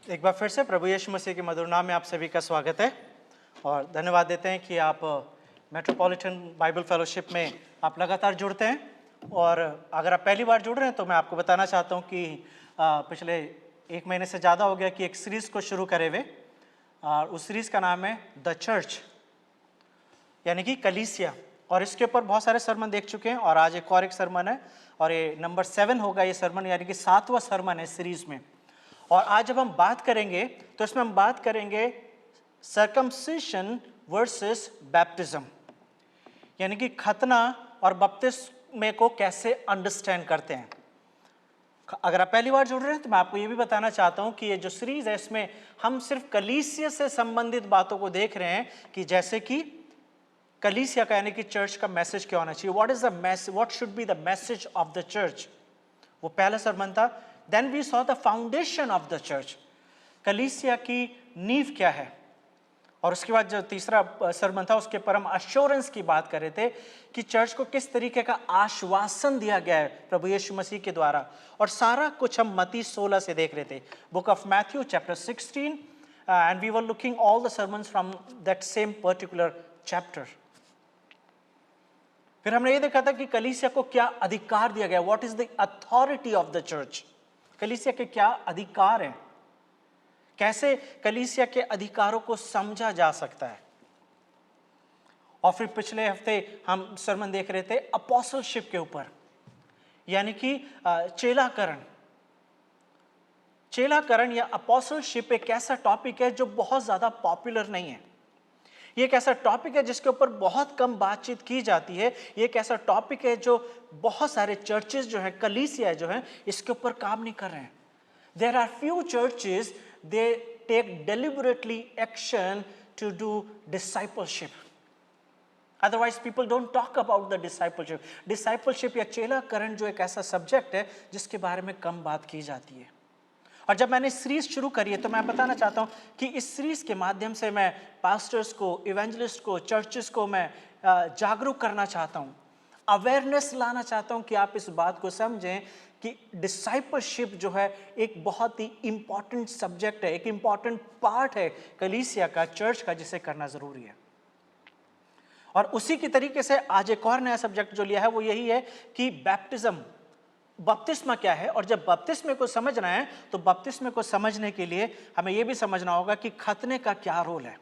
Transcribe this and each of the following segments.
एक बार फिर से प्रभु यीशु मसीह के मधुर नाम में आप सभी का स्वागत है और धन्यवाद देते हैं कि आप मेट्रोपॉलिटन बाइबल फेलोशिप में आप लगातार जुड़ते हैं। और अगर आप पहली बार जुड़ रहे हैं तो मैं आपको बताना चाहता हूं कि पिछले एक महीने से ज़्यादा हो गया कि एक सीरीज़ को शुरू करे हुए, और उस सीरीज़ का नाम है द चर्च, यानी कि कलीसिया। और इसके ऊपर बहुत सारे सरमन देख चुके हैं और आज एक और सरमन है और ये नंबर 7 होगा ये सरमन, यानी कि 7वां सरमन है सीरीज़ में। और आज जब हम बात करेंगे तो इसमें हम बात करेंगे सर्कमसिशन वर्सेस बैप्टिज्म, यानी कि खतना और बपतिस्मे को कैसे अंडरस्टैंड करते हैं। अगर आप पहली बार जुड़ रहे हैं तो मैं आपको ये भी बताना चाहता हूं कि ये जो सीरीज है इसमें हम सिर्फ कलीसिया से संबंधित बातों को देख रहे हैं, कि जैसे कि कलीसिया का यानी कि चर्च का मैसेज क्या होना चाहिए, what is the message, what should be the message of the church. वो पहला सरमन था। Then we saw the foundation of the church, कलीसिया की नींव क्या है। और उसके बाद जो तीसरा सरमन था उसके पर हम अश्योरेंस की बात कर रहे थे कि चर्च को किस तरीके का आश्वासन दिया गया है प्रभु यीशु मसीह के द्वारा। और सारा कुछ हम मत्ती 16 से देख रहे थे, book of Matthew chapter 16, and we were looking all the sermons from that same particular chapter. फिर हमने ये देखा था कि कलीसिया को क्या अधिकार दिया गया, what is the authority of the church. कलीसिया के क्या अधिकार हैं, कैसे कलीसिया के अधिकारों को समझा जा सकता है। और फिर पिछले हफ्ते हम सरमन देख रहे थे अपोस्टलशिप के ऊपर, यानी कि चेलाकरण। चेलाकरण या अपोस्टलशिप एक ऐसा टॉपिक है जो बहुत ज्यादा पॉपुलर नहीं है। ये एक ऐसा टॉपिक है जिसके ऊपर बहुत कम बातचीत की जाती है। ये एक ऐसा टॉपिक है जो बहुत सारे चर्चेस जो हैं, कलीसिया जो हैं, इसके ऊपर काम नहीं कर रहे हैं। There are few churches, they take deliberately action to do discipleship. Otherwise, people don't talk about the discipleship. Discipleship या चेलाकरण जो एक ऐसा सब्जेक्ट है जिसके बारे में कम बात की जाती है। और जब मैंने सीरीज शुरू करी है तो मैं बताना चाहता हूँ कि इस सीरीज के माध्यम से मैं पास्टर्स को, इवेंजलिस्ट को, चर्चेस को मैं जागरूक करना चाहता हूँ, अवेयरनेस लाना चाहता हूँ कि आप इस बात को समझें कि डिसाइपलशिप जो है एक बहुत ही इंपॉर्टेंट सब्जेक्ट है, एक इंपॉर्टेंट पार्ट है कलीसिया का, चर्च का, जिसे करना जरूरी है। और उसी की तरीके से आज एक और नया सब्जेक्ट जो लिया है वो यही है कि बैप्टिज्म, बपतिस्मा क्या है। और जब बपतिस्मे को समझना है तो बपतिस्मे को समझने के लिए हमें यह भी समझना होगा कि खतने का क्या रोल है।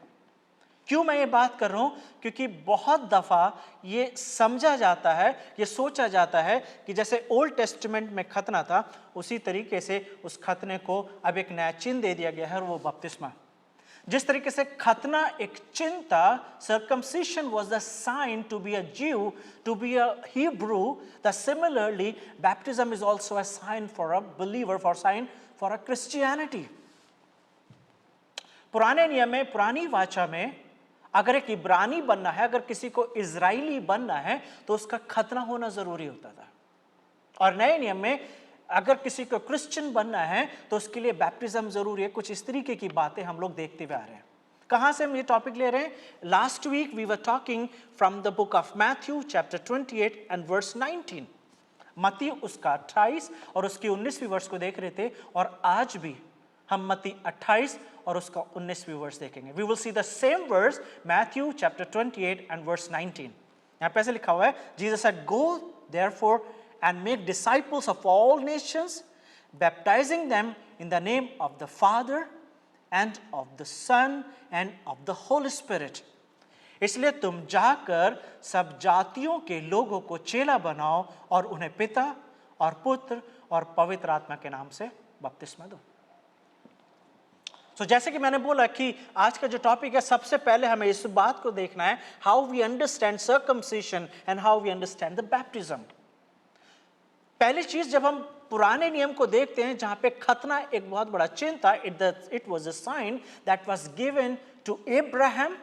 क्यों मैं ये बात कर रहा हूं, क्योंकि बहुत दफा ये समझा जाता है, ये सोचा जाता है कि जैसे ओल्ड टेस्टामेंट में खतना था उसी तरीके से उस खतने को अब एक नया चिन्ह दे दिया गया है, और वो बपतिस्मा। जिस तरीके से खतना एक चिन्ह था, circumcision was the sign to be a Jew, to be a Hebrew, the similarly baptism is also a sign for a believer, for sign for a Christianity. पुराने नियम में, पुरानी वाचा में, अगर एक इब्रानी बनना है, अगर किसी को इजराइली बनना है तो उसका खतना होना जरूरी होता था। और नए नियम में अगर किसी को क्रिश्चियन बनना है तो उसके लिए बैप्टिज्म जरूरी है। कुछ इस तरीके की बातें हम लोग देखते हुए आ रहे हैं। कहां से हम ये टॉपिक ले रहे हैं? Last week we were talking from the book of Matthew chapter 28 and verse 19। मत्ती उसका 28 और उसकी 19वीं वर्स को देख रहे थे, और आज भी हम मत्ती 28 और उसका 19वीं वर्स देखेंगे। We will see the same verse, Matthew chapter 28 and verse 19। यहां पे ऐसे लिखा हुआ है, Jesus said, go therefore and make disciples of all nations, baptizing them in the name of the Father and of the Son and of the Holy Spirit. इसलिए तुम जाकर सब जातियों के लोगों को चेला बनाओ और उन्हें पिता और पुत्र और पवित्र आत्मा के नाम से बपतिस्मा दो। तो जैसे कि मैंने बोला कि आज का जो टॉपिक है, सबसे पहले हमें इस बात को देखना है, how we understand circumcision and how we understand the baptism. पहली चीज, जब हम पुराने नियम को देखते हैं जहां पे खतना एक बहुत बड़ा चिन्ह था, it was a sign that was given to Abraham,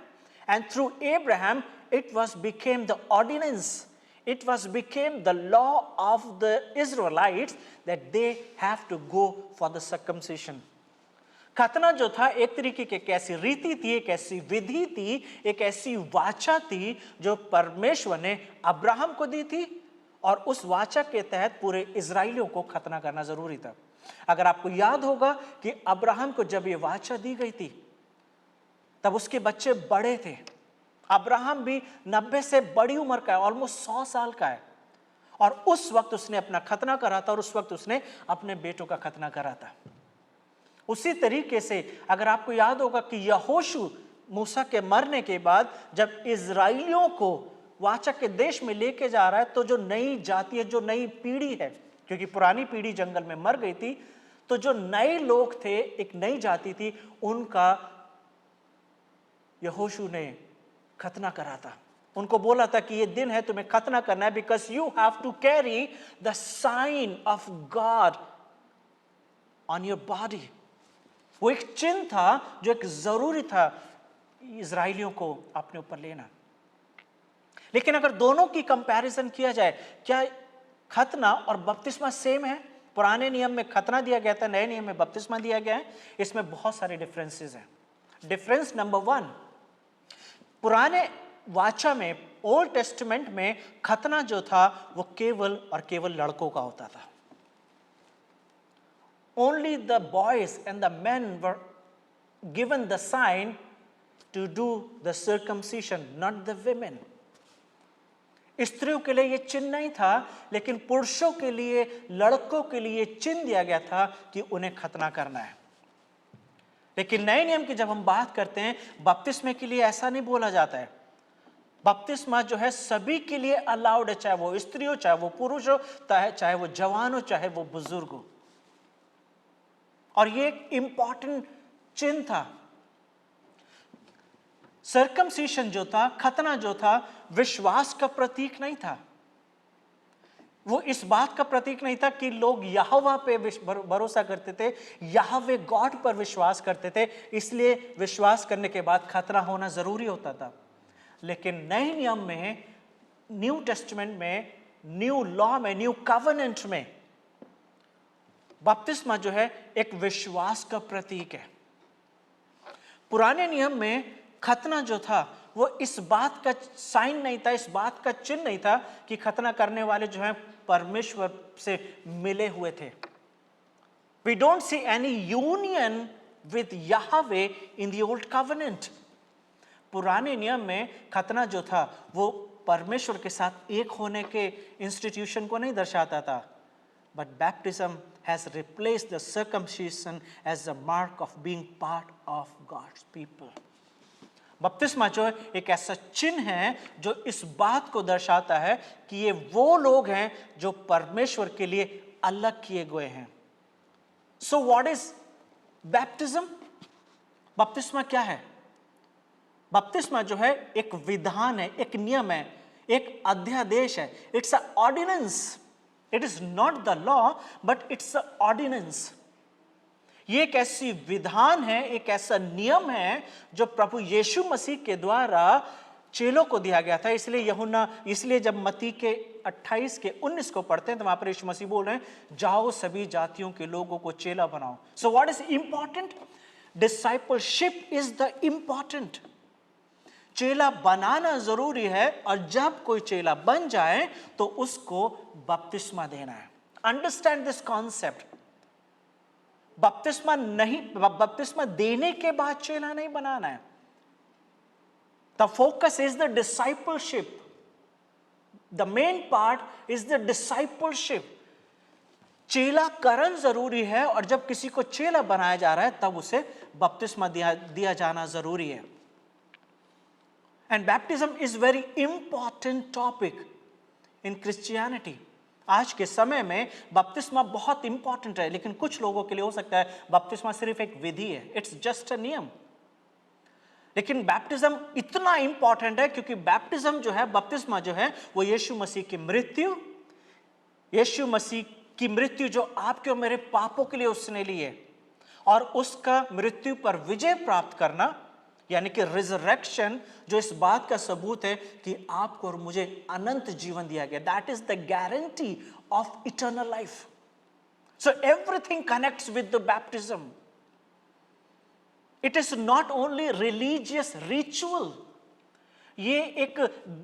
and through Abraham it was became the ordinance, it was became the law of the Israelites that they have to go for the circumcision. खतना जो था एक तरीके की एक ऐसी रीति थी, एक ऐसी विधि थी, एक ऐसी वाचा थी जो परमेश्वर ने अब्राहम को दी थी, और उस वाचा के तहत पूरे इजराइलियों को खतना करना जरूरी था। अगर आपको याद होगा कि अब्राहम को जब ये वाचा दी गई थी तब उसके बच्चे बड़े थे। अब्राहम भी 90 से बड़ी उम्र का है, ऑलमोस्ट 100 साल का है, और उस वक्त उसने अपना खतना करा था और उस वक्त उसने अपने बेटों का खतना करा था। उसी तरीके से अगर आपको याद होगा कि यहोशू मूसा के मरने के बाद जब इजराइलियों को वाचा के देश में लेके जा रहा है, तो जो नई जाति है, जो नई पीढ़ी है, क्योंकि पुरानी पीढ़ी जंगल में मर गई थी, तो जो नए लोग थे, एक नई जाति थी, उनका यहोशू ने खतना करा था। उनको बोला था कि ये दिन है, तुम्हें खतना करना है, because you have to carry the sign of God on your body. वो एक चिन्ह था जो एक जरूरी था इजराइलियों को अपने ऊपर लेना। लेकिन अगर दोनों की कंपैरिजन किया जाए, क्या खतना और बपतिस्मा सेम है? पुराने नियम में खतना दिया गया था, नए नियम में बपतिस्मा दिया गया है। इसमें बहुत सारे डिफरेंसेस हैं। डिफरेंस नंबर 1, पुराने वाचा में, ओल्ड टेस्टमेंट में खतना जो था वो केवल और केवल लड़कों का होता था। Only the boys and the men were given the sign to do the circumcision, not the women. स्त्रियों के लिए ये चिन्ह नहीं था, लेकिन पुरुषों के लिए, लड़कों के लिए चिन्ह दिया गया था कि उन्हें खतना करना है। लेकिन नए नियम की जब हम बात करते हैं, बपतिस्मे के लिए ऐसा नहीं बोला जाता है। बपतिस्मा जो है सभी के लिए अलाउड है, चाहे वो स्त्री हो, चाहे वो पुरुष हो, चाहे वो जवान हो, चाहे वो बुजुर्ग हो। और ये एक इंपॉर्टेंट चिन्ह था। सर्कमसीशन जो था, खतना जो था, विश्वास का प्रतीक नहीं था। वो इस बात का प्रतीक नहीं था कि लोग यहोवा पे भरोसा करते थे, यहोवे गॉड पर विश्वास करते थे, इसलिए विश्वास करने के बाद खतना होना जरूरी होता था। लेकिन नए नियम में, न्यू टेस्टमेंट में, न्यू लॉ में, न्यू कवेनेंट में बपतिस्मा जो है एक विश्वास का प्रतीक है। पुराने नियम में खतना जो था वो इस बात का साइन नहीं था, इस बात का चिन्ह नहीं था कि खतना करने वाले जो हैं परमेश्वर से मिले हुए थे। We don't see any union with Yahweh in the old covenant. पुराने नियम में खतना जो था वो परमेश्वर के साथ एक होने के इंस्टीट्यूशन को नहीं दर्शाता था, but baptism has replaced the circumcision as a mark of being part of God's people. बपतिस्मा जो एक ऐसा चिन्ह है जो इस बात को दर्शाता है कि ये वो लोग हैं जो परमेश्वर के लिए अलग किए गए हैं। So what is baptism? बपतिस्मा क्या है? बपतिस्मा जो है एक विधान है, एक नियम है, एक अध्यादेश है। It's an ordinance. It is not the law, but it's an ordinance. ये एक ऐसी विधान है, एक ऐसा नियम है जो प्रभु यीशु मसीह के द्वारा चेलों को दिया गया था। इसलिए जब मत्ती के 28 के 19 को पढ़ते हैं तो वहां पर यीशु मसीह बोल रहे हैं, जाओ सभी जातियों के लोगों को चेला बनाओ। So what is important? Discipleship is the important. चेला बनाना जरूरी है, और जब कोई चेला बन जाए तो उसको बपतिस्मा देना है। Understand this concept. बपतिस्मा देने के बाद चेला नहीं बनाना है। The focus is the discipleship. The main part is the discipleship. चेला करण जरूरी है, और जब किसी को चेला बनाया जा रहा है तब उसे बपतिस्मा दिया जाना जरूरी है। And baptism is very important topic in Christianity. आज के समय में बपतिस्मा बहुत इंपॉर्टेंट है, लेकिन कुछ लोगों के लिए हो सकता है बपतिस्मा सिर्फ एक विधि है, इट्स जस्ट अ नियम। लेकिन बैप्टिज्म इतना इंपॉर्टेंट है क्योंकि बैप्टिज्म जो है, बपतिस्मा जो है, वो यीशु मसीह की मृत्यु जो आपके और मेरे पापों के लिए उसने ली है, और उसका मृत्यु पर विजय प्राप्त करना, यानी कि रिजरेक्शन, जो इस बात का सबूत है कि आपको और मुझे अनंत जीवन दिया गया। That is the guarantee of eternal life. So everything connects with the baptism. It is not only religious ritual. ये एक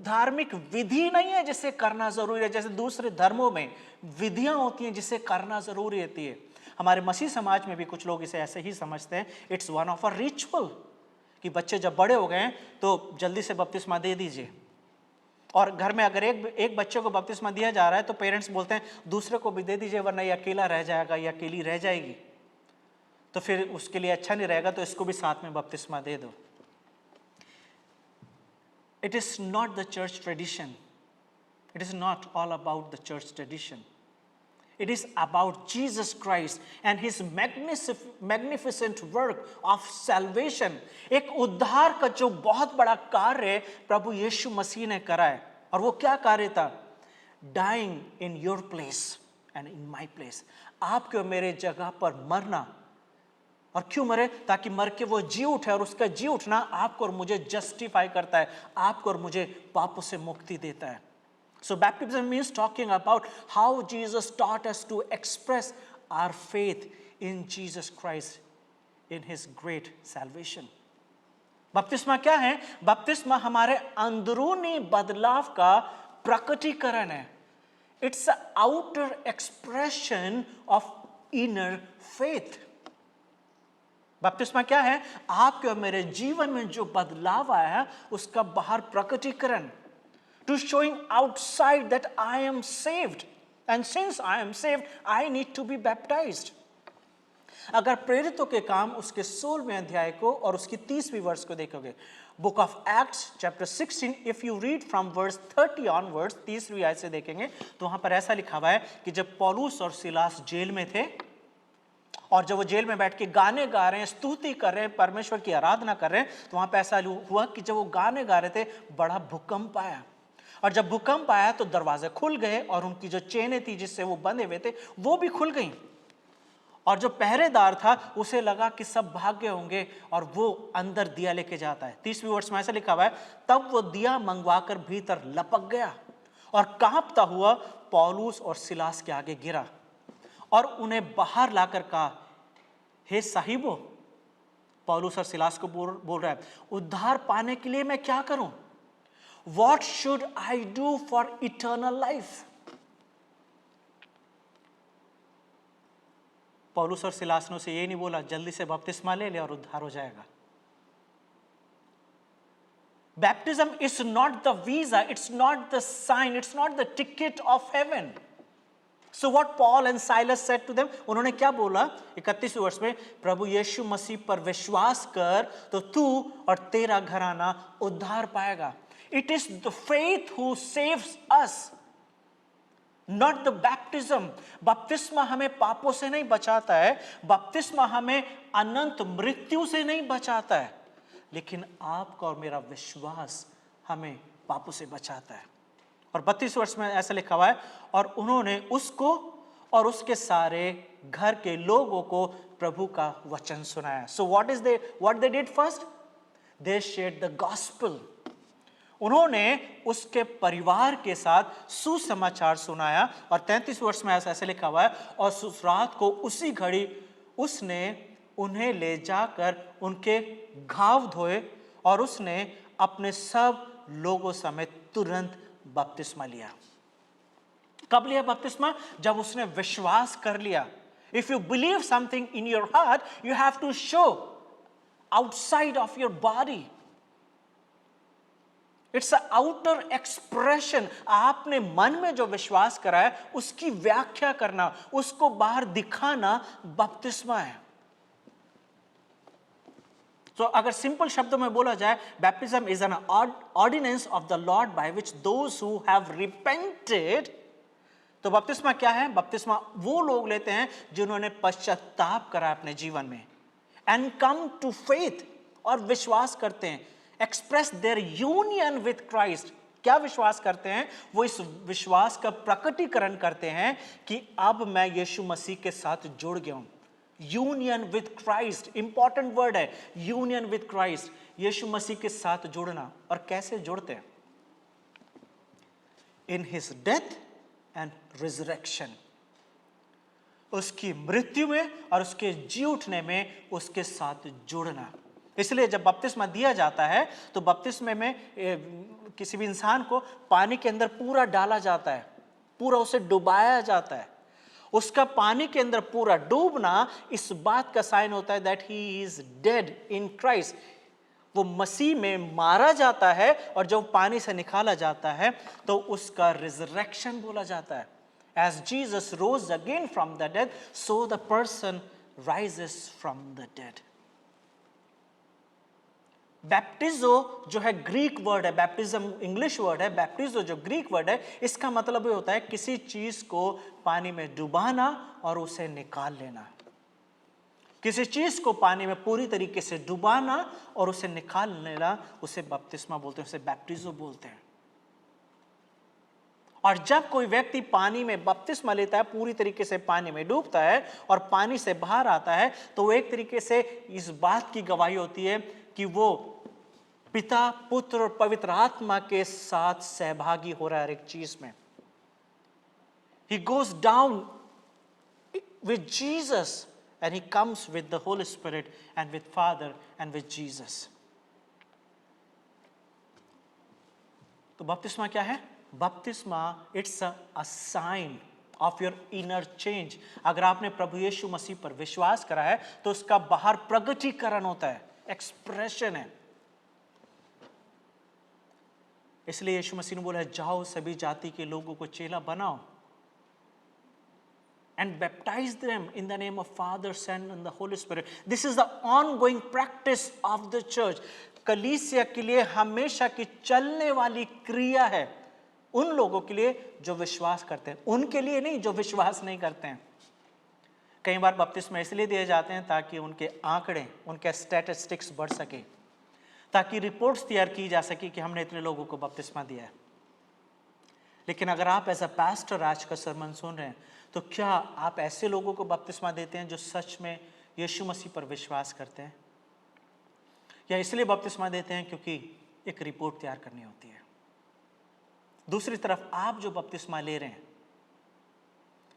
धार्मिक विधि नहीं है जिसे करना जरूरी है, जैसे दूसरे धर्मों में विधियां होती हैं जिसे करना जरूरी होती है। हमारे मसीह समाज में भी कुछ लोग इसे ऐसे ही समझते हैं, it's one of a ritual, कि बच्चे जब बड़े हो गए हैं तो जल्दी से बपतिस्मा दे दीजिए। और घर में अगर एक बच्चे को बपतिस्मा दिया जा रहा है तो पेरेंट्स बोलते हैं दूसरे को भी दे दीजिए, वरना ये अकेला रह जाएगा या अकेली रह जाएगी, तो फिर उसके लिए अच्छा नहीं रहेगा, तो इसको भी साथ में बपतिस्मा दे दो। It is not the church tradition. It is not all about the church tradition. It is about Jesus Christ and his magnificent work of salvation. एक उद्धार का जो बहुत बड़ा कार्य प्रभु यीशु मसीह ने करा है, और वो क्या कार्य था? Dying in your place and in my place. आपके और मेरे जगह पर मरना। और क्यों मरे? ताकि मर के वो जी उठे, और उसका जी उठना आपको और मुझे जस्टिफाई करता है, आपको और मुझे पापों से मुक्ति देता है। So baptism means talking about how Jesus taught us to express our faith in Jesus Christ in his great salvation. बपतिस्मा क्या है? बपतिस्मा हमारे अंदरूनी बदलाव का प्रकटीकरण है। It's an outer expression of inner faith. बपतिस्मा क्या है? आपके और मेरे जीवन में जो बदलाव आया है उसका बाहर प्रकटीकरण, to showing outside that I am saved, and since I am saved I need to be baptized. अगर प्रेरितों के काम उसके 16वें अध्याय को और उसकी 30वीं वर्ष को देखोगे, book of Acts chapter 16, if you read from verse 30 onwards, 30वीं आयत से देखेंगे तो वहां पर ऐसा लिखा हुआ है कि जब पौलुस और सिलास जेल में थे, और जब वो जेल में बैठ के गाने गा रहे हैं, स्तुति कर रहे हैं, परमेश्वर की आराधना कर रहे हैं, तो वहां पे ऐसा हुआ कि जब वो गाने गा रहे थे बड़ा भूकंप आया, और जब भूकंप आया तो दरवाजे खुल गए और उनकी जो चेनें थी जिससे वो बंधे हुए थे वो भी खुल गईं, और जो पहरेदार था उसे लगा कि सब भाग गए होंगे, और वो अंदर दिया लेके जाता है। 30वीं वर्ष में ऐसा लिखा हुआ है, तब वो दिया मंगवाकर भीतर लपक गया और कांपता हुआ पौलुस और सिलास के आगे गिरा और उन्हें बाहर लाकर कहा, हे साहिबो, पौलुस और सिलास को बोल रहा है, उद्धार पाने के लिए मैं क्या करूं? What should I do for eternal life? पौलुस और सिलास ने उसे ये नहीं बोला जल्दी से बपतिस्मा ले ले और उद्धार हो जाएगा। Baptism is not the visa, it's not the sign, it's not the ticket of heaven. So what Paul and Silas said to them, उन्होंने क्या बोला 31वें वर्ष में, प्रभु यीशु मसीह पर विश्वास कर तो तू और तेरा घराना उद्धार पाएगा। It is the faith who saves us, not the baptism. बपतिस्मा हमें पापों से नहीं बचाता है, बपतिस्मा हमें अनंत मृत्यु से नहीं बचाता है, लेकिन आपका और मेरा विश्वास हमें पापों से बचाता है। और 32 वर्ष में ऐसा लिखा हुआ है, और उन्होंने उसको और उसके सारे घर के लोगों को प्रभु का वचन सुनाया। So what they did first? They shared the gospel. उन्होंने उसके परिवार के साथ सुसमाचार सुनाया। और 33 वर्ष में ऐसा लिखा हुआ है, और रात को उसी घड़ी उसने उन्हें ले जाकर उनके घाव धोए और उसने अपने सब लोगों समेत तुरंत बपतिस्मा लिया। कब लिया बपतिस्मा? जब उसने विश्वास कर लिया। If you believe something in your heart, you have to show outside of your body. It's an outer expression. आपने मन में जो विश्वास करा है उसकी व्याख्या करना, उसको बाहर दिखाना बपतिस्मा है। तो अगर सिंपल शब्दों में बोला जाए, baptism is an ordinance of the Lord by which those who have repented. तो बपतिस्मा क्या है? बपतिस्मा वो लोग लेते हैं जिन्होंने पश्चाताप करा अपने जीवन में, एंड कम टू फेथ, और विश्वास करते हैं, express their union with Christ. क्या विश्वास करते हैं? वो इस विश्वास का प्रकटीकरण करते हैं कि अब मैं यीशु मसीह के साथ जुड़ गया हूं। Union with Christ, important word है, यूनियन विथ क्राइस्ट, यीशु मसीह के साथ जुड़ना। और कैसे जुड़ते हैं? In his death and resurrection, उसकी मृत्यु में और उसके जी उठने में उसके साथ जुड़ना। इसलिए जब बपतिस्मा दिया जाता है तो बपतिस्मे में किसी भी इंसान को पानी के अंदर पूरा डाला जाता है, पूरा उसे डुबाया जाता है, उसका पानी के अंदर पूरा डूबना इस बात का साइन होता है that he is dead in Christ. वो मसीह में मारा जाता है और जब पानी से निकाला जाता है तो उसका रिजरेक्शन बोला जाता है। As Jesus rose again from the dead, so the person rises from the dead. Baptizo जो है ग्रीक वर्ड है, बैप्टिज्म इंग्लिश वर्ड है, बैप्टिजो जो ग्रीक वर्ड है, इसका मतलब ये होता है किसी चीज को पानी में डुबाना और उसे निकाल लेना। किसी चीज को पानी में पूरी तरीके से डुबाना और उसे निकाल लेना, उसे बपतिस्मा बोलते हैं, उसे बैप्टिजो बोलते हैं। और जब कोई व्यक्ति पानी में बपतिस्मा लेता है, पूरी तरीके से पानी में डूबता है और पानी से बाहर आता है, तो वो एक तरीके से इस बात की गवाही होती है कि वो पिता, पुत्र और पवित्र आत्मा के साथ सहभागी हो रहा है हर एक चीज में। He goes down with Jesus and he comes with the Holy Spirit and with Father and with Jesus. तो बपतिस्मा क्या है? बपतिस्मा it's a sign of your inner change. अगर आपने प्रभु यीशु मसीह पर विश्वास करा है तो उसका बाहर प्रगटीकरण होता है, एक्सप्रेशन है। इसलिए यीशु मसीह ने बोला, जाओ सभी जाति के लोगों को चेला बनाओ and baptize them in the name of Father, Son and the Holy Spirit. This is the ongoing practice of the church. कलीसिया के लिए हमेशा की चलने वाली क्रिया है, उन लोगों के लिए जो विश्वास करते हैं, उनके लिए नहीं जो विश्वास नहीं करते हैं। कई बार बपतिस्मा इसलिए दिए जाते हैं ताकि उनके आंकड़े, उनके स्टैटिस्टिक्स बढ़ सके, ताकि रिपोर्ट्स तैयार की जा सके कि हमने इतने लोगों को बपतिस्मा दिया है। लेकिन अगर आप एज अ पास्टर आज का सरमन सुन रहे हैं, तो क्या आप ऐसे लोगों को बपतिस्मा देते हैं जो सच में यीशु मसीह पर विश्वास करते हैं, या इसलिए बपतिस्मा देते हैं क्योंकि एक रिपोर्ट तैयार करनी होती है? दूसरी तरफ आप जो बपतिस्मा ले रहे हैं,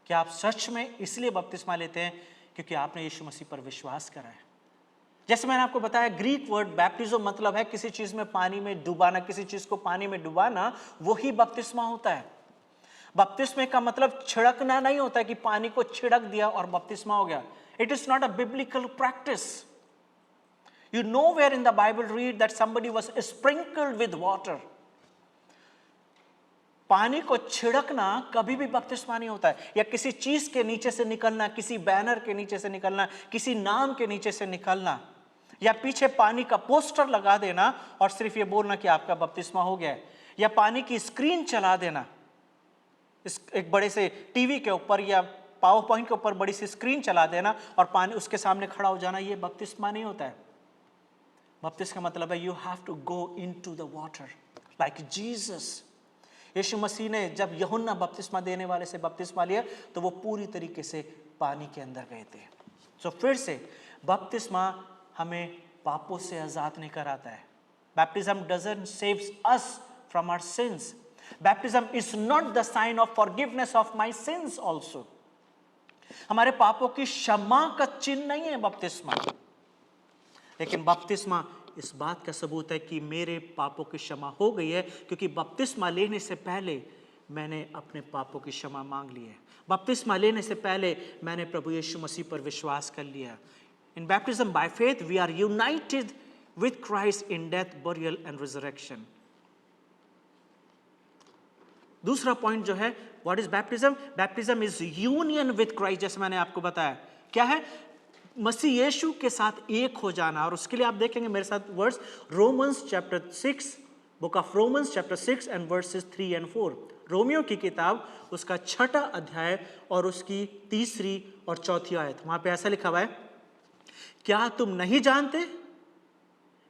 क्या आप सच में इसलिए बपतिस्मा लेते हैं क्योंकि आपने यीशु मसीह पर विश्वास करा है? जैसे मैंने आपको बताया, ग्रीक वर्ड बैप्टिज्म मतलब है किसी चीज में पानी में डुबाना, किसी चीज को पानी में डुबाना, वही बपतिस्मा होता है। बपतिस्मे का मतलब छिड़कना नहीं होता है कि पानी को छिड़क दिया और बपतिस्मा हो गया। It is not a biblical practice. You know where in the Bible read that somebody was sprinkled with water. पानी को छिड़कना कभी भी बपतिस्मा नहीं होता है, या किसी चीज के नीचे से निकलना, किसी बैनर के नीचे से निकलना, किसी नाम के नीचे से निकलना, या पीछे पानी का पोस्टर लगा देना और सिर्फ ये बोलना कि आपका बपतिस्मा हो गया है, या पानी की स्क्रीन चला देना, एक बड़े से टीवी के ऊपर या पावर पॉइंट के ऊपर बड़ी सी स्क्रीन चला देना और पानी उसके सामने खड़ा हो जाना, ये बपतिस्मा नहीं होता है। बपतिस्मा का मतलब है you have to go into the water like Jesus. यीशु मसीह ने जब यूहन्ना बपतिस्मा देने वाले से बपतिस्मा लिया तो वो पूरी तरीके से पानी के अंदर गए थे। सो फिर से बपतिस्मा हमें पापों से आजाद नहीं कराता है। Baptism doesn't saves us from our sins. Baptism is not the sign of forgiveness of my sins also. हमारे पापों की क्षमा का चिन्ह नहीं है बपतिस्मा, लेकिन बपतिस्मा इस बात का सबूत है कि मेरे पापों की क्षमा हो गई है, क्योंकि बपतिस्मा लेने से पहले मैंने अपने पापों की क्षमा मांग ली है। बपतिस्मा लेने से पहले मैंने प्रभु यीशु मसीह पर विश्वास कर लिया। In baptism by faith we are united with Christ in death, burial and resurrection. दूसरा पॉइंट जो है, what is baptism? Baptism is union with Christ. जैसे मैंने आपको बताया, क्या है? मसीह यीशु के साथ एक हो जाना। और उसके लिए आप देखेंगे मेरे साथ verse, Romans chapter 6, book of Romans chapter 6 and verses 3 and 4। रोमियो की किताब उसका 6ठा अध्याय और उसकी 3री और 4थी आयत। वहां पे ऐसा लिखा हुआ है, क्या तुम नहीं जानते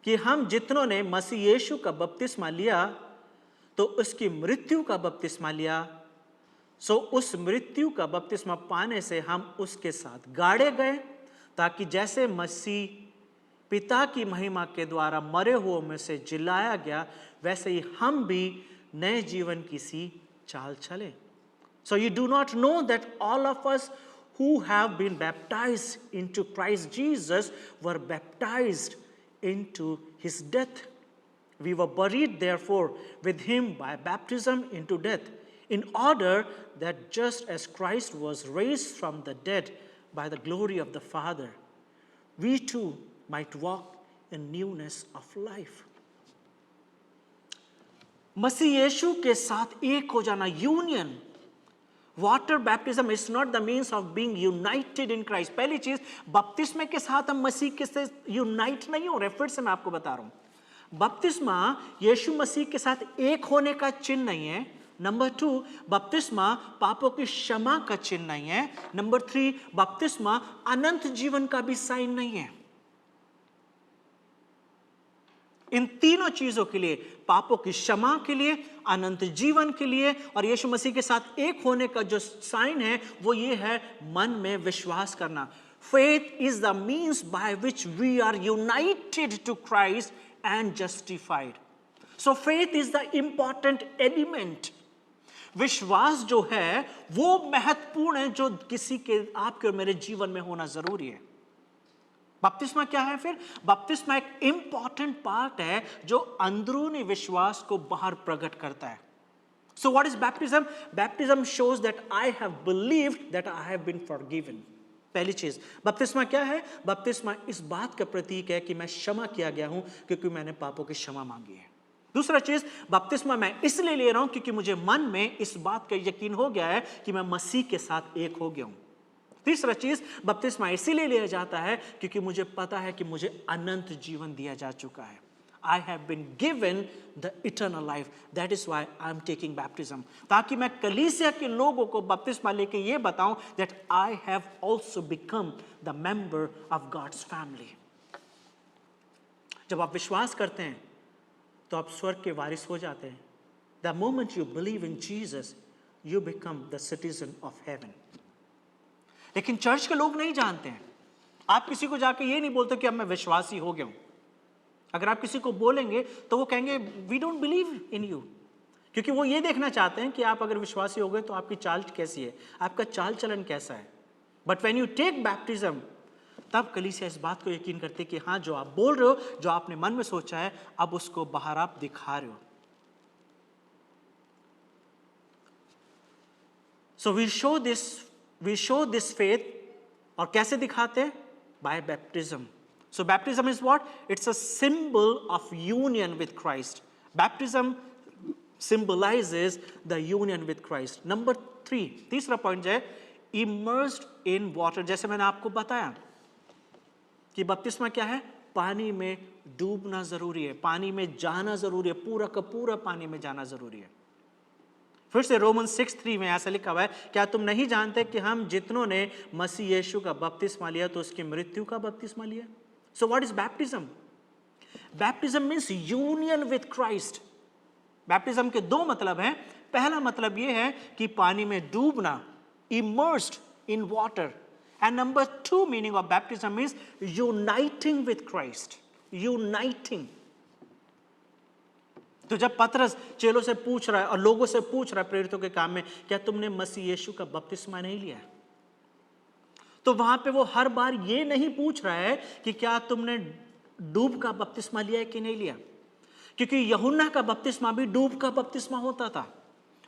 कि हम जितनों ने मसीह यीशु का बपतिस्मा लिया तो उसकी मृत्यु का बपतिस्मा लिया, सो उस मृत्यु का बपतिस्मा पाने से हम उसके साथ गाड़े गए, ताकि जैसे मसीह पिता की महिमा के द्वारा मरे हुओं में से जिलाया गया, वैसे ही हम भी नए जीवन की सी चाल चले। So you do not know that all of us who have been baptized into Christ Jesus were baptized into his death. We were buried therefore with him by baptism into death, in order that just as Christ was raised from the dead by the glory of the Father, we too might walk in newness of life. मसीह यीशु के साथ एक हो जाना, union. Water baptism is not the means of being United in Christ. पहली चीज, बपतिस्मा के साथ हम मसीह के साथ यूनाइट नहीं हो रहे. फिर से मैं आपको बता रहा हूं, बपतिस्मा यीशु मसीह के साथ एक होने का चिन्ह नहीं है. नंबर 2, बपतिस्मा पापों की क्षमा का चिन्ह नहीं है. नंबर 3, बपतिस्मा अनंत जीवन का भी साइन नहीं है. इन तीनों चीजों के लिए, पापों की क्षमा के लिए, अनंत जीवन के लिए और यीशु मसीह के साथ एक होने का जो साइन है वो ये है, मन में विश्वास करना. Faith is the means by which we are united to Christ and justified. So faith is the important element. विश्वास जो है वो महत्वपूर्ण है, जो किसी के, आपके और मेरे जीवन में होना जरूरी है. बपतिस्मा क्या है फिर? बपतिस्मा एक इंपॉर्टेंट पार्ट है जो अंदरूनी विश्वास को बाहर प्रकट करता है. So what is baptism? Baptism shows that I have believed that I have been forgiven. पहली चीज, बपतिस्मा क्या है? बपतिस्मा इस बात का प्रतीक है कि मैं क्षमा किया गया हूं क्योंकि मैंने पापों की क्षमा मांगी है. दूसरा चीज, बपतिस्मा मैं इसलिए ले रहा हूं क्योंकि मुझे मन में इस बात का यकीन हो गया है कि मैं मसीह के साथ एक हो गया हूं. तीसरा चीज, बपतिस्मा इसीलिए लिया जाता है क्योंकि मुझे पता है कि मुझे अनंत जीवन दिया जा चुका है. I have been given the eternal life. That is why I am taking baptism. ताकि मैं कलीसिया के लोगों को बपतिस्मा लेके ये बताऊं that I have also become the member of God's family. जब आप विश्वास करते हैं तो आप स्वर्ग के वारिस हो जाते हैं. The moment you believe in Jesus, you become the citizen of heaven. लेकिन चर्च के लोग नहीं जानते हैं. आप किसी को जाके ये नहीं बोलते कि अब मैं विश्वासी हो गया हूं. अगर आप किसी को बोलेंगे तो वो कहेंगे we don't believe in you, क्योंकि वो ये देखना चाहते हैं कि आप अगर विश्वासी हो गए तो आपकी चाल कैसी है, आपका चाल चलन कैसा है. But when you take baptism, तब कलीसिया इस बात को यकीन करते कि हाँ, जो आप बोल रहे हो, जो आपने मन में सोचा है, अब उसको बाहर आप दिखा रहे हो. So we show this faith. और कैसे दिखाते हैं? By baptism. So baptism is what? It's a symbol of union with Christ. Baptism symbolizes the union with Christ. Number 3, तीसरा पॉइंट है immersed in water. जैसे मैंने आपको बताया कि बपतिस्मा क्या है? पानी में डूबना जरूरी है, पानी में जाना जरूरी है, पूरा का पूरा पानी में जाना जरूरी है. फिर से रोमन 6:3 में ऐसा लिखा हुआ है, क्या तुम नहीं जानते कि हम जितनों ने मसीह यीशु का बपतिस्मा लिया तो उसकी मृत्यु का बपतिस्मा लिया? So what is baptism? Baptism means union with Christ. Baptism के दो मतलब हैं. पहला मतलब ये है कि पानी में डूबना, immersed in water. And number 2 meaning of baptism means uniting with Christ. Uniting. तो जब पतरस चेलों से पूछ रहा है और लोगों से पूछ रहा है प्रेरितों के काम में, क्या तुमने मसीह यीशु का बपतिस्मा नहीं लिया? तो वहां पे वो हर बार ये नहीं पूछ रहा है कि क्या तुमने डूब का बपतिस्मा लिया है कि नहीं लिया, क्योंकि यूहन्ना का बपतिस्मा भी डूब का बपतिस्मा होता था.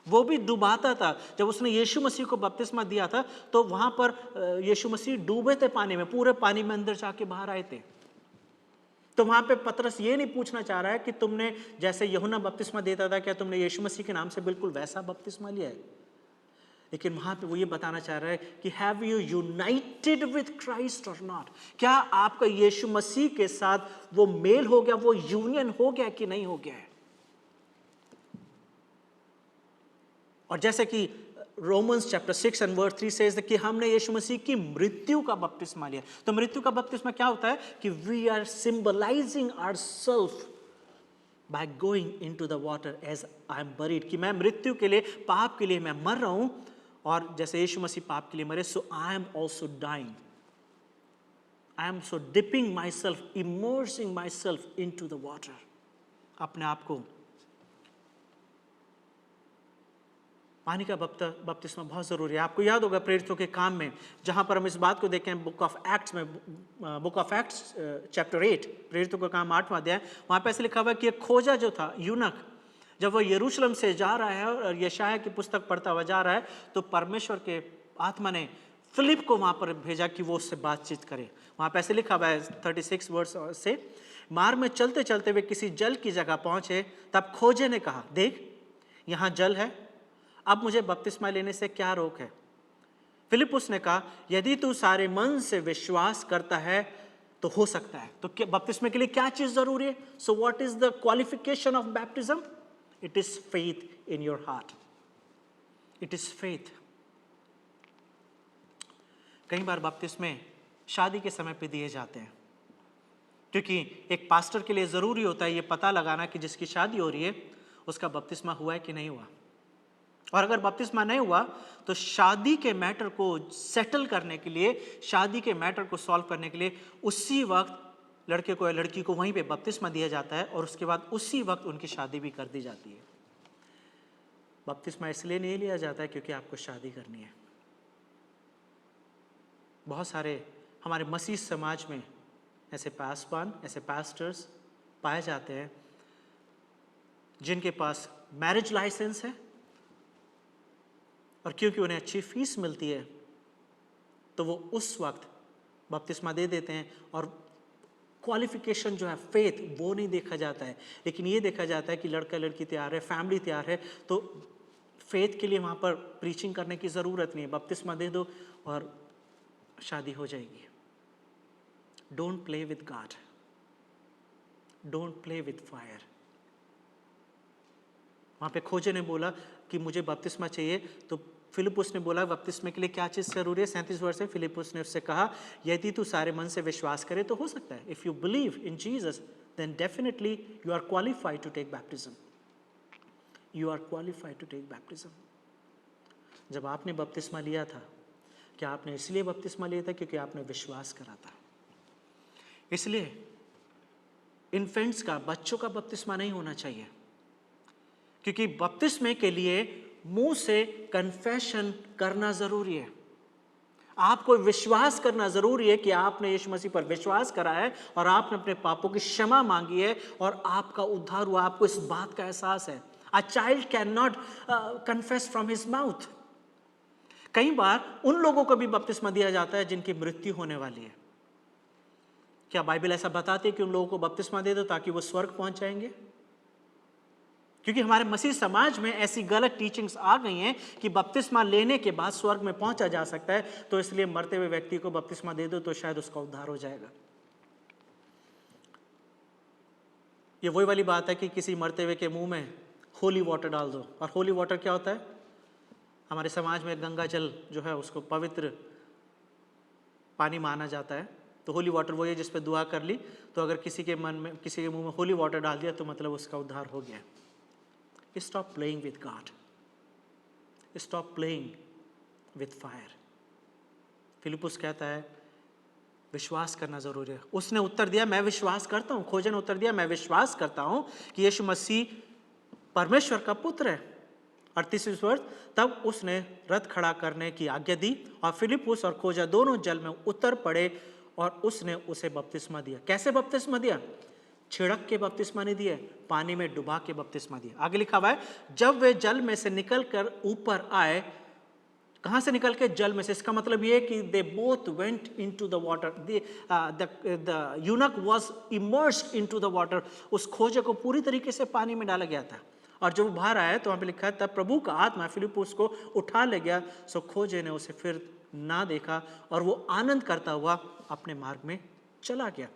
वो भी डुबाता था. जब उसने यीशु मसीह को बपतिस्मा दिया था तो वहां पर यीशु मसीह डूबे थे पानी में, पूरे पानी में अंदर जाके बाहर आए थे. तो वहां पे पतरस ये नहीं पूछना चाह रहा है कि तुमने जैसे यूहन्ना बपतिस्मा देता था, क्या तुमने यीशु मसीह के नाम से बिल्कुल वैसा बपतिस्मा लिया है? लेकिन वहां पे वो ये बताना चाह रहा है कि have you United with Christ और नॉट? क्या आपका यीशु मसीह के साथ वो मेल हो गया, वो यूनियन हो गया कि नहीं हो गया है? और जैसे कि Romans chapter 6 and verse 3 says कि हमने यीशु मसीह की मृत्यु का बपतिस्मा लिया. तो मृत्यु का बपतिस्मा क्या होता है? कि we are symbolising ourself by going into the water as I am buried. कि मैं मृत्यु के लिए, पाप के लिए मैं मर रहा हूं, और जैसे यीशु मसीह पाप के लिए मरे, so I am also dying. I am so dipping myself, immersing myself into the water. अपने आप को, पानी का बपतिस्मा बहुत जरूरी है. आपको याद होगा प्रेरितों के काम में, जहां पर हम इस बात को देखें बुक ऑफ एक्ट्स में, बुक ऑफ एक्ट्स चैप्टर 8, प्रेरितों का काम 8वां अध्याय, वहां पे ऐसे लिखा हुआ है कि एक खोजा जो था, यूनक, जब वह यरूशलेम से जा रहा है और यशायाह की पुस्तक पढ़ता हुआ जा रहा है, तो परमेश्वर के आत्मा ने फिलिप को वहां पर भेजा कि वो उससे बातचीत करे। वहां पे ऐसे लिखा हुआ है 36 वर्ष से, मार्ग में चलते चलते वे किसी जल की जगह पहुंचे, तब खोजे ने कहा, देख यहाँ जल है, अब मुझे बपतिस्मा लेने से क्या रोक है? फिलिपुस ने कहा, यदि तू सारे मन से विश्वास करता है तो हो सकता है। तो बपतिस्मे के लिए क्या चीज जरूरी है? So what is the qualification of baptism? It is faith in your heart. It is faith. कई बार बपतिस्मे शादी के समय पे दिए जाते हैं, क्योंकि एक पास्टर के लिए जरूरी होता है ये पता लगाना कि जिसकी शादी हो रही है उसका बपतिस्मा हुआ है कि नहीं हुआ। और अगर बपतिस्मा नहीं हुआ तो शादी के मैटर को सेटल करने के लिए, शादी के मैटर को सॉल्व करने के लिए उसी वक्त लड़के को या लड़की को वहीं पे बपतिस्मा दिया जाता है और उसके बाद उसी वक्त उनकी शादी भी कर दी जाती है। बपतिस्मा इसलिए नहीं लिया जाता है क्योंकि आपको शादी करनी है। बहुत सारे हमारे मसीह समाज में ऐसे पासवान, ऐसे पास्टर्स पाए जाते हैं जिनके पास मैरिज लाइसेंस है, और क्योंकि उन्हें अच्छी फीस मिलती है तो वो उस वक्त बपतिस्मा दे देते हैं, और क्वालिफिकेशन जो है फेथ वो नहीं देखा जाता है, लेकिन ये देखा जाता है कि लड़का लड़की तैयार है, फैमिली तैयार है, तो फेथ के लिए वहाँ पर प्रीचिंग करने की ज़रूरत नहीं है, बपतिस्मा दे दो और शादी हो जाएगी। Don't play with God, don't play with fire. वहाँ पे खोजे ने बोला कि मुझे बपतिस्मा चाहिए, तो फिलिपुस ने बोला बपतिस्मे के लिए क्या चीज़ जरूरी है? 37 वर्ष है। फिलिपुस ने उससे कहा, यदि तू सारे मन से विश्वास करे तो हो सकता है। If you believe in Jesus then definitely you are qualified to take baptism. You are qualified to take baptism. जब आपने बपतिस्मा लिया था, क्या आपने इसलिए बपतिस्मा लिया था क्योंकि आपने विश्वास करा था? इसलिए इन्फेंट्स का, बच्चों का बपतिस्मा नहीं होना चाहिए, क्योंकि बपतिस्मे के लिए मुंह से कन्फेशन करना जरूरी है। आपको विश्वास करना जरूरी है कि आपने यीशु मसीह पर विश्वास करा है और आपने अपने पापों की क्षमा मांगी है और आपका उद्धार हुआ। आपको इस बात का एहसास है। A child can not confess from his mouth. कई बार उन लोगों को भी बपतिस्मा दिया जाता है जिनकी मृत्यु होने वाली है। क्या बाइबल ऐसा बताती है कि उन लोगों को बपतिस्मा दे दो ताकि वो स्वर्ग पहुंच जाएंगे? क्योंकि हमारे मसीह समाज में ऐसी गलत टीचिंग्स आ गई हैं कि बपतिस्मा लेने के बाद स्वर्ग में पहुंचा जा सकता है, तो इसलिए मरते हुए व्यक्ति को बपतिस्मा दे दो तो शायद उसका उद्धार हो जाएगा। ये वही वाली बात है कि किसी मरते हुए के मुंह में होली वाटर डाल दो। और होली वाटर क्या होता है? हमारे समाज में गंगा जल जो है उसको पवित्र पानी माना जाता है। तो होली वाटर वही है जिस पे दुआ कर ली, तो अगर किसी के मन में, किसी के मुंह में होली वाटर डाल दिया तो मतलब उसका उद्धार हो गया। Stop playing with God. Stop playing with fire. Philip कहता है विश्वास करना जरूरी है। उसने उत्तर दिया, मैं विश्वास करता हूं। खोजे ने उत्तर दिया, मैं विश्वास करता हूं कि यीशु मसीह परमेश्वर का पुत्र है। 38 वर्ष, तब उसने रथ खड़ा करने की आज्ञा दी और फिलिपुस और खोजा दोनों जल में उतर पड़े और उसने उसे बपतिस्मा दिया। कैसे बपतिस्मा दिया? छिड़क के बपतिस्मा नहीं दिया, पानी में डुबा के बपतिस्मा दिया। आगे लिखा हुआ है, जब वे जल में से निकलकर ऊपर आए। कहां से निकल के? जल में से। इसका मतलब ये कि they both went into the water. The यूनक was immersed into the water. उस खोजे को पूरी तरीके से पानी में डाला गया था। और जब वो बाहर आया तो वहां पे लिखा है, तब प्रभु का आत्मा फिलिपुस को उठा ले गया। सो खोजे ने उसे फिर ना देखा और वो आनंद करता हुआ अपने मार्ग में चला गया।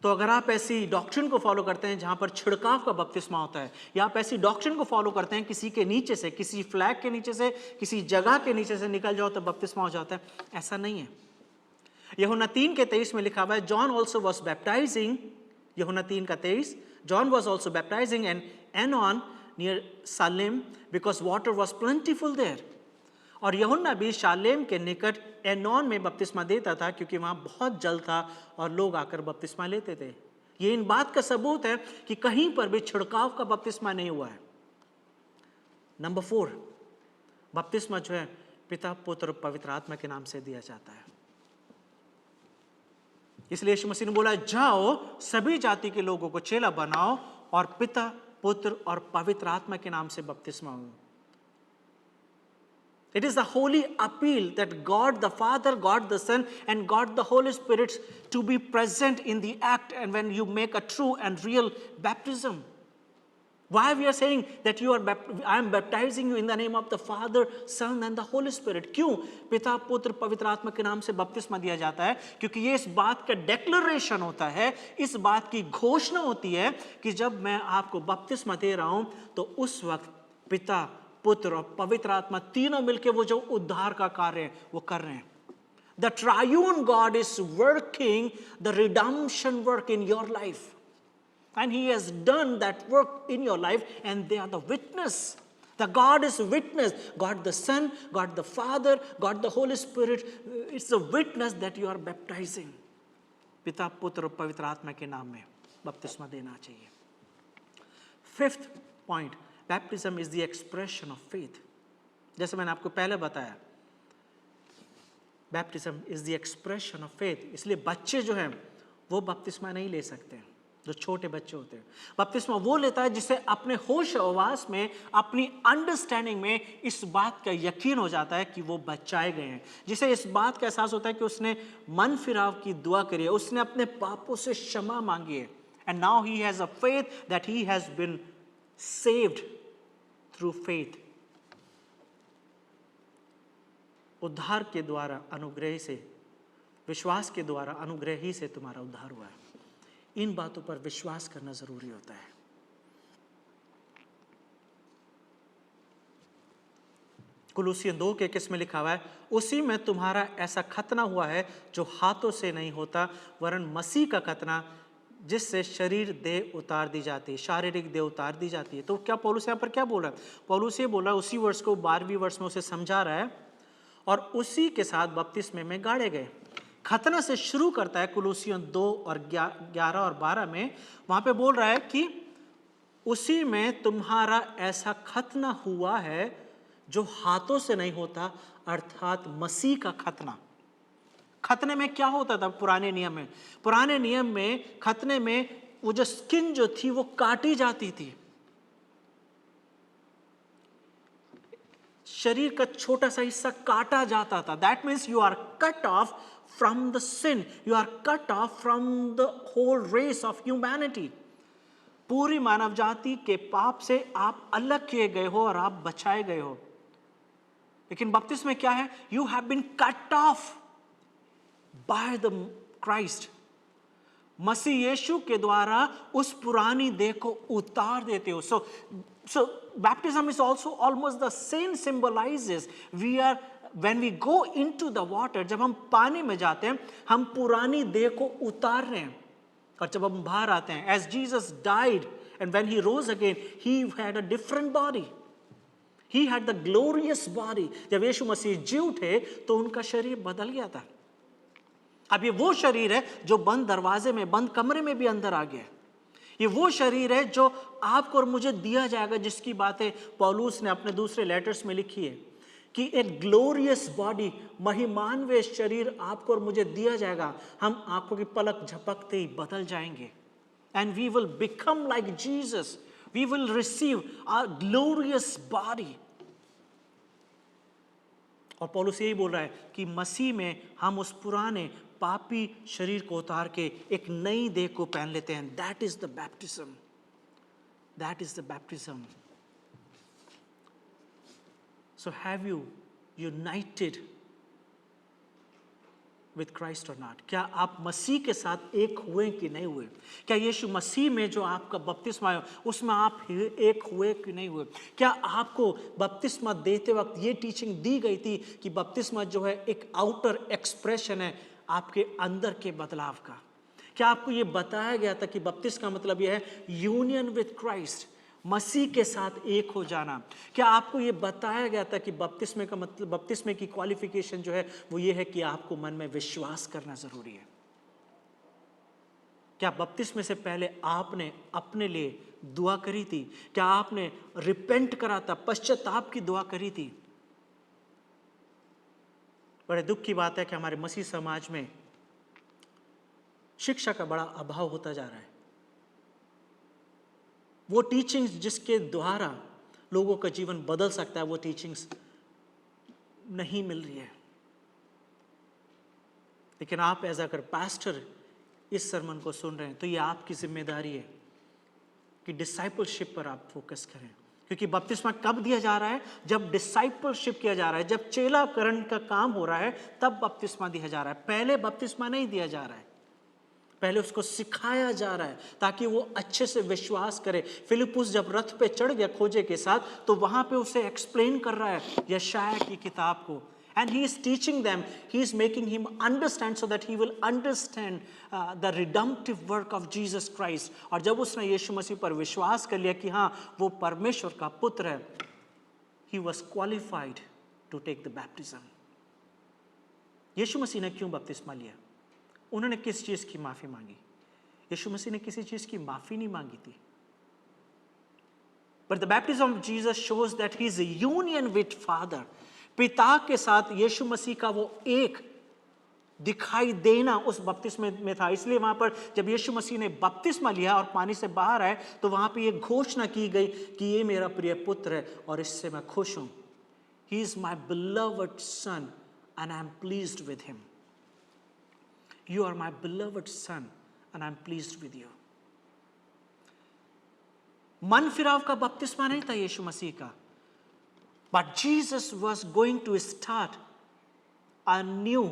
तो अगर आप ऐसी डॉक्ट्रिन को फॉलो करते हैं जहां पर छिड़काव का बपतिस्मा होता है, या आप ऐसी डॉक्ट्रिन को फॉलो करते हैं किसी के नीचे से, किसी फ्लैग के नीचे से, किसी जगह के नीचे से निकल जाओ तो बपतिस्मा हो जाता है, ऐसा नहीं है। यूहन्ना 3:23 में लिखा हुआ है, जॉन ऑल्सो वॉज बैप्टाइजिंग। यूहन्ना 3:23, John was also baptizing and Aenon near Salem because water was plentiful there. और यूहन्ना भी शालेम के निकट एनोन में बपतिस्मा देता था क्योंकि वहां बहुत जल था और लोग आकर बपतिस्मा लेते थे। ये इन बात का सबूत है कि कहीं पर भी छिड़काव का बपतिस्मा नहीं हुआ है। नंबर 4, बपतिस्मा जो है पिता, पुत्र और पवित्र आत्मा के नाम से दिया जाता है। इसलिए यीशु मसीह ने बोला, जाओ सभी जाति के लोगों को चेला बनाओ और पिता, पुत्र और पवित्र आत्मा के नाम से बपतिस्मा हूं। It is the holy appeal that God the Father, God the Son, and God the Holy Spirit to be present in the act and when you make a true and real baptism. Why we are saying that I am baptizing you in the name of the Father, Son and the Holy Spirit. क्यों पिता पुत्र पवित्र आत्मा के नाम से बपतिस्मा दिया जाता है? क्योंकि ये इस बात का डेक्लरेशन होता है, इस बात की घोषणा होती है कि जब मैं आपको बपतिस्मा दे रहा हूं तो उस वक्त पिता पुत्र और पवित्र आत्मा तीनों मिलकर वो जो उद्धार का कार्य है वो कर रहे हैं। The triune God is working the redemption work in your life. And he has done that work in your life, and they are the witness. The God is witness. God the Son, God the Father, God the Holy Spirit. It's a witness that you are baptizing. पिता पुत्र और पवित्र आत्मा के नाम में बपतिस्मा देना चाहिए। Fifth point, baptism is the expression of faith. जैसे मैंने आपको पहले बताया, baptism is the expression of faith. इसलिए बच्चे जो हैं वो बपतिस्मा नहीं ले सकते हैं, जो छोटे बच्चे होते हैं। बपतिस्मा वो लेता है जिसे अपने होश आवास में, अपनी अंडरस्टैंडिंग में इस बात का यकीन हो जाता है कि वो बचाए गए हैं, जिसे इस बात का एहसास होता है कि उसने मन फिराव की दुआ करी है, उसने अपने पापों से क्षमा मांगी है, and now he has a faith that he has been saved through faith. उद्धार के द्वारा अनुग्रह से, विश्वास के द्वारा अनुग्रह ही से तुम्हारा उद्धार हुआ है। इन बातों पर विश्वास करना जरूरी होता है। कुलुसियन 2:21 में लिखा हुआ है, उसी में तुम्हारा ऐसा खतना हुआ है जो हाथों से नहीं होता, वरन मसीह का खतना, जिससे शरीर देह उतार दी जाती है, शारीरिक देह उतार दी जाती है। तो क्या पौलुस यहाँ पर क्या बोल रहा है? पौलुस ये बोल रहा है, उसी वर्ष को 12वीं वर्ष में उसे समझा रहा है, और उसी के साथ बपतिस्मे में गाड़े गए। खतना से शुरू करता है कुलुसियन 2 और 11 और 12 में, वहां पे बोल रहा है कि उसी में तुम्हारा ऐसा खतना हुआ है जो हाथों से नहीं होता, अर्थात मसीह का खतना। खतने में क्या होता था पुराने नियम में? पुराने नियम में खतने में वो जो स्किन जो थी वो काटी जाती थी, शरीर का छोटा सा हिस्सा काटा जाता था। That means you are cut off from the sin, you are cut off from the whole race of humanity. पूरी मानव जाति के पाप से आप अलग किए गए हो और आप बचाए गए हो। लेकिन बपतिस्मा में क्या है? You have been cut off by the Christ. मसीह यीशु के द्वारा उस पुरानी देह को उतार देते हो। So baptism is also almost the same, symbolizes we are when we go into the water, जब हम पानी में जाते हैं हम पुरानी देह को उतार रहे हैं, और जब हम बाहर आते हैं, as Jesus died and when he rose again, he had a different body. He had the glorious body. जब यीशु मसीह जी उठे तो उनका शरीर बदल गया था। अब ये वो शरीर है जो बंद दरवाजे में, बंद कमरे में भी अंदर आ गया। ये वो शरीर है जो आपको और मुझे दिया जाएगा, जिसकी बातें पौलुस ने अपने दूसरे लेटर्स में लिखी है कि एक ग्लोरियस बॉडी, महिमान्वित शरीर आपको और मुझे दिया जाएगा। हम आंखों की पलक झपकते ही बदल जाएंगे, and we will become like Jesus. We will receive a glorious body. और पौलुस यही बोल रहा है कि मसीह में हम उस पुराने पापी शरीर को उतार के एक नई देह को पहन लेते हैं। That is the baptism, that is the baptism. So have you United with Christ और नॉट? क्या आप मसीह के साथ एक हुए कि नहीं हुए? क्या यीशु मसीह में जो आपका बपतिस्मा है उसमें आप एक हुए कि नहीं हुए? क्या आपको बपतिस्मा देते वक्त ये टीचिंग दी गई थी कि बपतिस्मा जो है एक आउटर एक्सप्रेशन है आपके अंदर के बदलाव का? क्या आपको ये बताया गया था कि बपतिस्मा का मतलब यह है यूनियन विथ क्राइस्ट, मसीह के साथ एक हो जाना? क्या आपको ये बताया गया था कि बपतिस्मे का मतलब, बपतिस्मे की क्वालिफिकेशन जो है वो ये है कि आपको मन में विश्वास करना जरूरी है? क्या बपतिस्मे से पहले आपने अपने लिए दुआ करी थी? क्या आपने रिपेंट करा था, पश्चाताप की दुआ करी थी? बड़े दुख की बात है कि हमारे मसीह समाज में शिक्षा का बड़ा अभाव होता जा रहा है। वो टीचिंग्स जिसके द्वारा लोगों का जीवन बदल सकता है, वो टीचिंग्स नहीं मिल रही है। लेकिन आप एज अगर पास्टर इस सरमन को सुन रहे हैं तो ये आपकी जिम्मेदारी है कि डिसाइपलशिप पर आप फोकस करें। क्योंकि बपतिस्मा कब दिया जा रहा है? जब डिसाइपलशिप किया जा रहा है, जब चेलाकरण का काम हो रहा है, तब बपतिस्मा दिया जा रहा है। पहले बपतिस्मा नहीं दिया जा रहा है, पहले उसको सिखाया जा रहा है ताकि वो अच्छे से विश्वास करे। फिलिप्पुस जब रथ पे चढ़ गया खोजे के साथ, तो वहां पे उसे एक्सप्लेन कर रहा है यशायाह की किताब को, and he is teaching them, he is making him understand so that he will understand the redemptive work of Jesus Christ. और जब उसने यीशु मसीह पर विश्वास कर लिया कि हाँ वो परमेश्वर का पुत्र है, he was qualified to take the baptism. यीशु मसीह ने क्यों बपतिस्मा लिया? उन्होंने किस चीज की माफी मांगी? यीशु मसीह ने किसी चीज की माफी नहीं मांगी थी। But the baptism of Jesus shows that his union with Father, पिता के साथ यीशु मसीह का वो एक दिखाई देना उस बपतिस्मे में था। इसलिए वहां पर जब यीशु मसीह ने बपतिस्मा लिया और पानी से बाहर आए, तो वहां पे ये घोषणा की गई कि ये मेरा प्रिय पुत्र है और इससे मैं खुश हूं। He is my beloved son and I am pleased with him. You are my beloved son and I am pleased with you. मन फिराव का बपतिस्मा नहीं था यीशु मसीह का, but Jesus was going to start a new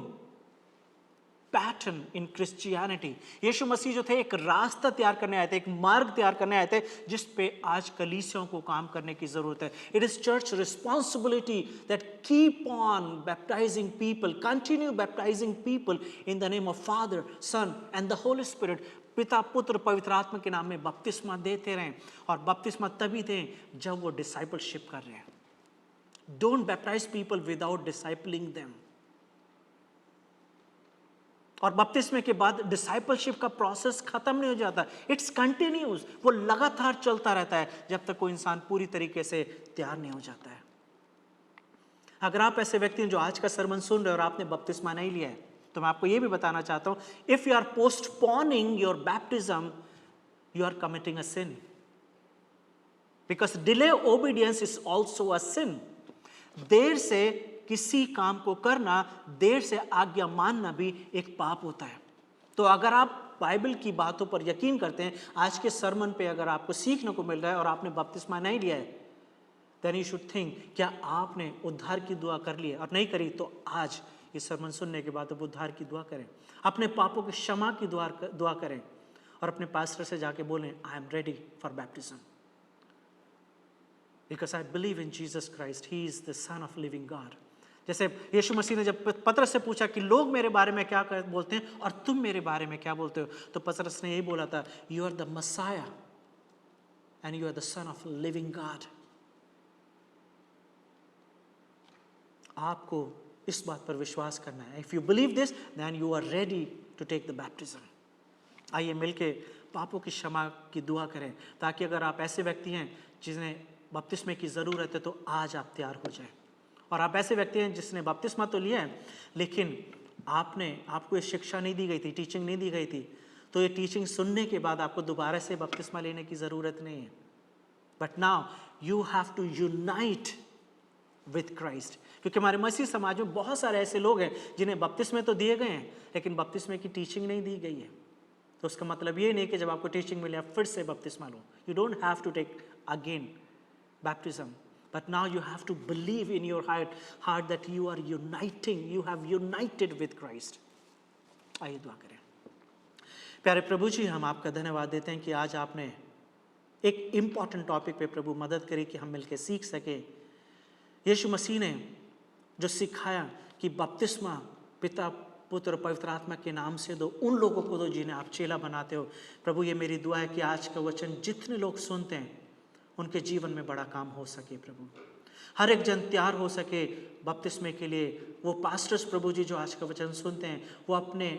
pattern in Christianity. यीशु मसीह जो थे एक रास्ता तैयार करने आए थे, एक मार्ग तैयार करने आए थे जिस पे आज कलीसियों को काम करने की जरूरत है। It is church responsibility that keep on baptizing people, continue baptizing people in the name of Father, Son and the Holy Spirit. पिता पुत्र पवित्र आत्मा के नाम में बपतिस्मा देते रहें, और बपतिस्मा तभी दें जब वो डिसाइपलशिप कर रहे हैं। Don't baptize people without discipling them. और बपतिस्मे के बाद डिसाइपलशिप का प्रोसेस खत्म नहीं हो जाता, इट्स कंटिन्यूस, वो लगातार चलता रहता है जब तक कोई इंसान पूरी तरीके से तैयार नहीं हो जाता है। अगर आप ऐसे व्यक्ति हैं जो आज का सरमन सुन रहे हो और आपने बपतिस्मा नहीं लिया है, तो मैं आपको ये भी बताना चाहता हूं, if you are postponing your baptism, you are committing a sin, because delay obedience is also a sin. देर से किसी काम को करना, देर से आज्ञा मानना भी एक पाप होता है। तो अगर आप बाइबल की बातों पर यकीन करते हैं, आज के सरमन पे अगर आपको सीखने को मिल रहा है और आपने बपतिस्मा नहीं लिया है, देन यू शुड थिंक, क्या आपने उद्धार की दुआ कर ली है? और नहीं करी तो आज ये सरमन सुनने के बाद अब उद्धार की दुआ करें, अपने पापों की क्षमा की दुआ करें और अपने पास्टर से जाके बोलें, I am ready for baptism, because I believe in Jesus Christ, he is the son of living God. जैसे यीशु मसीह ने जब पतरस से पूछा कि लोग मेरे बारे में क्या बोलते हैं और तुम मेरे बारे में क्या बोलते हो, तो पतरस ने यही बोला था, you are the Messiah and you are the son of living God. आपको इस बात पर विश्वास करना है। If you believe this, then you are ready to take the baptism. आइए मिलके पापों की क्षमा की दुआ करें, ताकि अगर आप ऐसे व्यक्ति हैं जिन्हें बपतिस्मे की ज़रूरत है, तो आज आप तैयार हो जाएं। और आप ऐसे व्यक्ति हैं जिसने बपतिस्मा तो लिया है, लेकिन आपको ये शिक्षा नहीं दी गई थी, टीचिंग नहीं दी गई थी, तो ये टीचिंग सुनने के बाद आपको दोबारा से बपतिस्मा लेने की ज़रूरत नहीं है। But now you have to unite with Christ, क्योंकि हमारे मसीह समाज में बहुत सारे ऐसे लोग हैं जिन्हें बपतिस्मे तो दिए गए हैं, लेकिन बपतिस्मे की टीचिंग नहीं दी गई है। तो उसका मतलब ये नहीं कि जब आपको टीचिंग मिले आप फिर से बपतिस्मा लो। You don't have to take again baptism, but now you have to believe in your heart that you are you have united with Christ. आइए दुआ करें। प्यारे प्रभु जी, हम आपका धन्यवाद देते हैं कि आज आपने एक इम्पॉर्टेंट टॉपिक पे प्रभु मदद करी कि हम मिलकर सीख सके। यीशु मसीह ने जो सिखाया कि बपतिस्मा पिता पुत्र पवित्र आत्मा के नाम से दो, उन लोगों को दो जिन्हें आप चेला बनाते हो। प्रभु, ये मेरी दुआ है कि आज का वचन जितने लोग सुनते हैं उनके जीवन में बड़ा काम हो सके। प्रभु, हर एक जन तैयार हो सके बपतिस्मे के लिए। वो पास्टर्स प्रभु जी जो आज का वचन सुनते हैं, वो अपने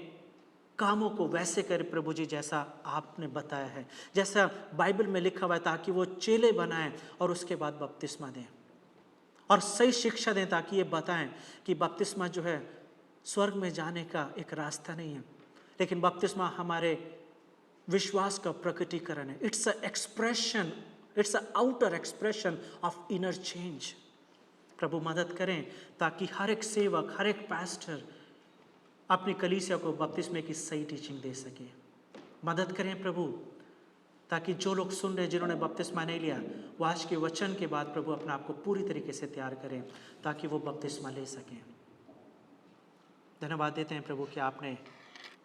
कामों को वैसे करें प्रभु जी जैसा आपने बताया है, जैसा बाइबल में लिखा हुआ है, ताकि वो चेले बनाएं और उसके बाद बपतिस्मा दें और सही शिक्षा दें, ताकि ये बताएं कि बपतिस्मा जो है स्वर्ग में जाने का एक रास्ता नहीं है, लेकिन बपतिस्मा हमारे विश्वास का प्रकटीकरण है। It's a expression, it's a outer expression of inner change. प्रभु मदद करें ताकि हर एक सेवक, हर एक पास्टर अपनी कलीसिया को बपतिस्मे की सही टीचिंग दे सके। मदद करें प्रभु, ताकि जो लोग सुन रहे, जिन्होंने बपतिस्मा नहीं लिया, वो आज के वचन के बाद प्रभु अपने आप को पूरी तरीके से तैयार करें ताकि वो बपतिस्मा ले सकें। धन्यवाद देते हैं प्रभु कि आपने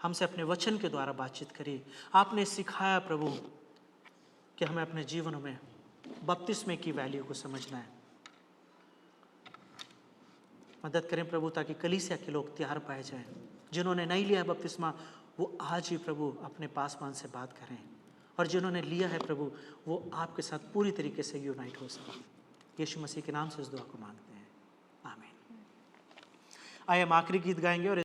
हमसे अपने वचन के द्वारा बातचीत करी। आपने सिखाया प्रभु कि हमें अपने जीवनों में बपतिस्मे की वैल्यू को समझना है। मदद करें प्रभु ताकि कलीसिया के लोग तैयार पाए जाएं। जिन्होंने नहीं लिया है बपतिस्मा, वो आज ही प्रभु अपने पासवान से बात करें, और जिन्होंने लिया है प्रभु, वो आपके साथ पूरी तरीके से यूनाइट हो सकें। यीशु मसीह के नाम से इस दुआ को मांगते हैं, आमीन। आइए हम आखिरी गीत गाएंगे और